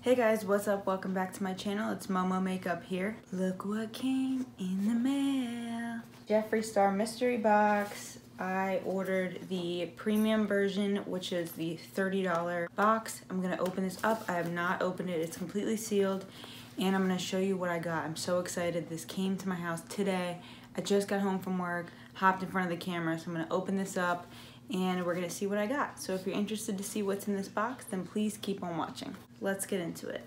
Hey guys, what's up? Welcome back to my channel. It's Momomakeup here. Look what came in the mail. Jeffree Star Mystery Box. I ordered the premium version, which is the $30 box. I'm gonna open this up. I have not opened it. It's completely sealed. And I'm gonna show you what I got. I'm so excited. This came to my house today. I just got home from work, hopped in front of the camera, so I'm gonna open this up and we're gonna see what I got. So if you're interested to see what's in this box, then please keep on watching. Let's get into it.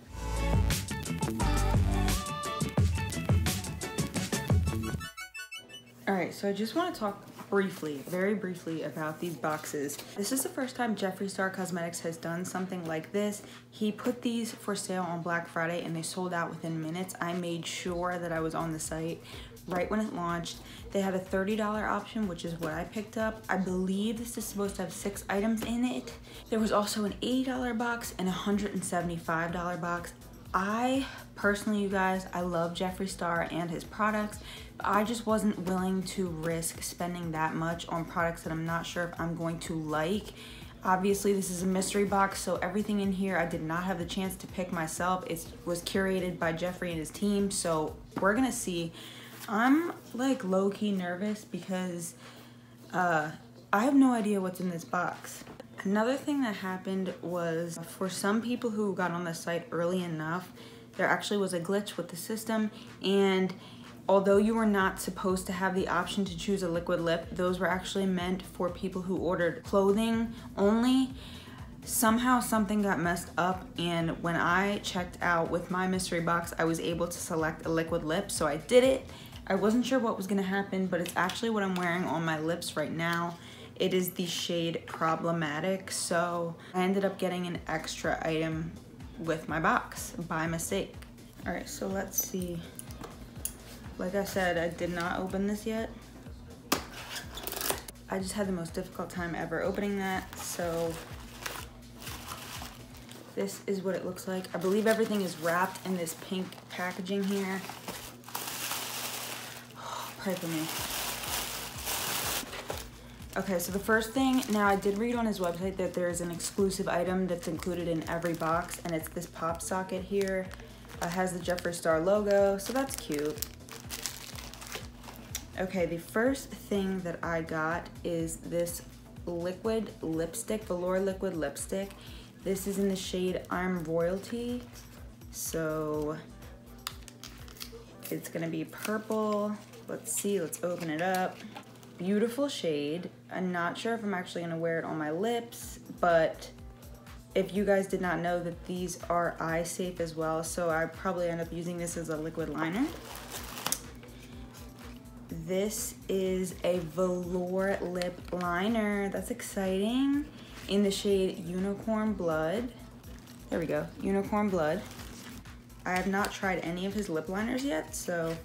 All right, so I just wanna talk briefly, very briefly about these boxes. This is the first time Jeffree Star Cosmetics has done something like this. He put these for sale on Black Friday and they sold out within minutes. I made sure that I was on the site right when it launched. They had a $30 option, which is what I picked up. I believe this is supposed to have 6 items in it. There was also an $80 box and a $175 box. I personally, you guys, I love Jeffree Star and his products, but I just wasn't willing to risk spending that much on products that I'm not sure if I'm going to like. Obviously, this is a mystery box, so everything in here I did not have the chance to pick myself. It was curated by Jeffree and his team, so we're gonna see. I'm like low-key nervous because I have no idea what's in this box. Another thing that happened was for some people who got on the site early enough, there actually was a glitch with the system, and although you were not supposed to have the option to choose a liquid lip, those were actually meant for people who ordered clothing only. Somehow something got messed up, and when I checked out with my mystery box, I was able to select a liquid lip, so I did it. I wasn't sure what was gonna happen, but it's actually what I'm wearing on my lips right now. It is the shade Problematic, so I ended up getting an extra item with my box by mistake. All right, so let's see. Like I said, I did not open this yet. I just had the most difficult time ever opening that, so this is what it looks like. I believe everything is wrapped in this pink packaging here. Pray for me. Okay, so the first thing, now I did read on his website that there's an exclusive item that's included in every box, and it's this pop socket here. It has the Jeffree Star logo, so that's cute. Okay, the first thing that I got is this liquid lipstick, velour liquid lipstick. This is in the shade I'm Royalty, so it's gonna be purple. Let's see, let's open it up. Beautiful shade. I'm not sure if I'm actually gonna wear it on my lips, but if you guys did not know that these are eye safe as well, so I probably end up using this as a liquid liner. This is a velour lip liner. That's exciting. In the shade Unicorn Blood. There we go, Unicorn Blood. I have not tried any of his lip liners yet, so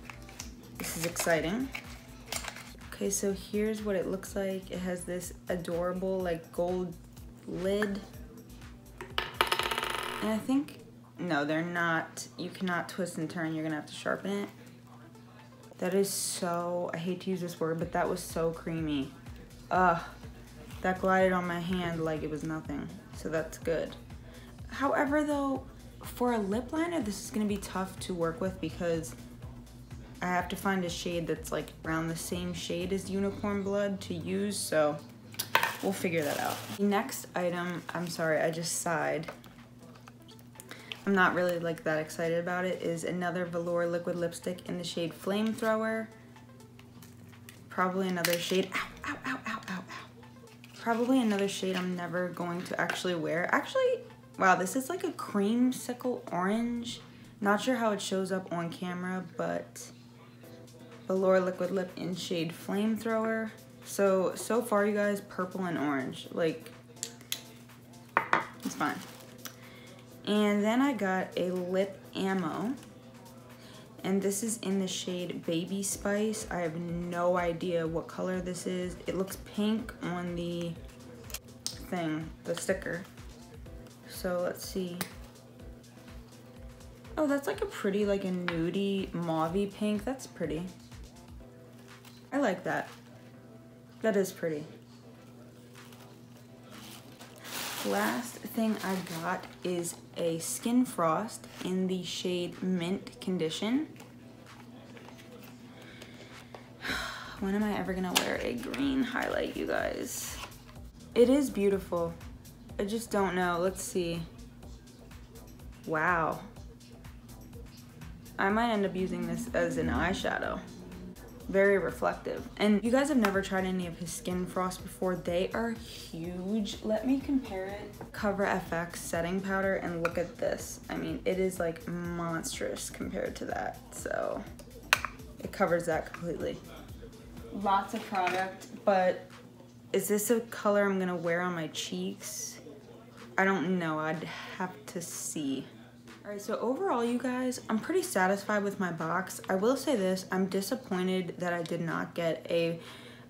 this is exciting. Okay, so here's what it looks like. It has this adorable like gold lid. And I think, no, they're not, you cannot twist and turn, you're gonna have to sharpen it. That is so, I hate to use this word, but that was so creamy. Ugh, that glided on my hand like it was nothing, so that's good. However though, for a lip liner, this is gonna be tough to work with because I have to find a shade that's like around the same shade as Unicorn Blood to use, so we'll figure that out. The next item, I'm sorry, I just sighed. I'm not really like that excited about it, is another velour liquid lipstick in the shade Flamethrower. Probably another shade, ow, ow, ow, ow, ow, ow. Probably another shade I'm never going to actually wear. Actually, wow, this is like a creamsicle orange. Not sure how it shows up on camera, but velour liquid lip in shade Flamethrower. So far you guys, purple and orange, like, it's fine. And then I got a lip ammo, and this is in the shade Baby Spice. I have no idea what color this is. It looks pink on the thing, the sticker. So let's see. Oh, that's like a pretty, like a nudie, mauvey pink. That's pretty. I like that. That is pretty. last thing I got is a Skin Frost in the shade Mint Condition. When am I ever gonna wear a green highlight, you guys? It is beautiful. I just don't know. Let's see. Wow. I might end up using this as an eyeshadow. Very reflective. And you guys have never tried any of his Skin Frost before. They are huge. Let me compare it. Cover FX setting powder, and look at this. I mean, it is like monstrous compared to that. So it covers that completely. Lots of product, but is this a color I'm gonna wear on my cheeks? I don't know, I'd have to see. All right, so overall, you guys, I'm pretty satisfied with my box. I will say this, I'm disappointed that I did not get a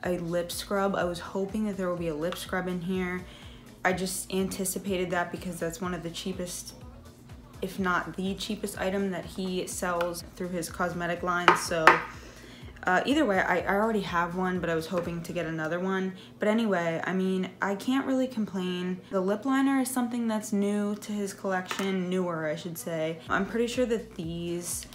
lip scrub. I was hoping that there would be a lip scrub in here. I just anticipated that because that's one of the cheapest, if not the cheapest item that he sells through his cosmetic line. So either way, I already have one, but I was hoping to get another one. But anyway, I mean, I can't really complain. The lip liner is something that's new to his collection, newer, I should say. I'm pretty sure that these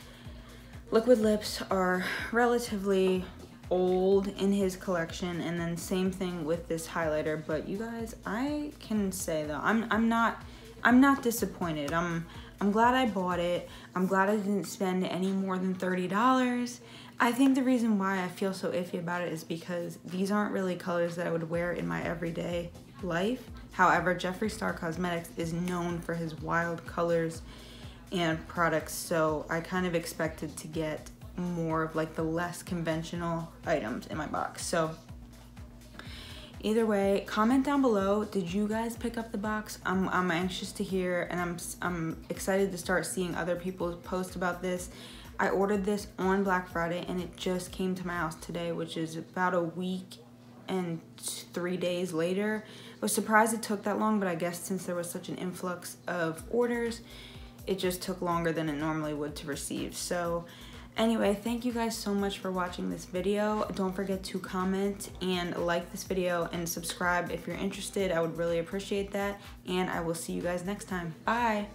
liquid lips are relatively old in his collection, and then same thing with this highlighter. But you guys, I can say though, I'm not disappointed. I'm glad I bought it. I'm glad I didn't spend any more than $30. I think the reason why I feel so iffy about it is because these aren't really colors that I would wear in my everyday life. However, Jeffree Star Cosmetics is known for his wild colors and products, so I kind of expected to get more of like the less conventional items in my box. So either way, comment down below, did you guys pick up the box? I'm anxious to hear, and I'm excited to start seeing other people post about this. I ordered this on Black Friday and it just came to my house today, which is about a week and 3 days later. I was surprised it took that long, but I guess since there was such an influx of orders, it just took longer than it normally would to receive. So anyway, thank you guys so much for watching this video. Don't forget to comment and like this video and subscribe if you're interested. I would really appreciate that. And I will see you guys next time. Bye.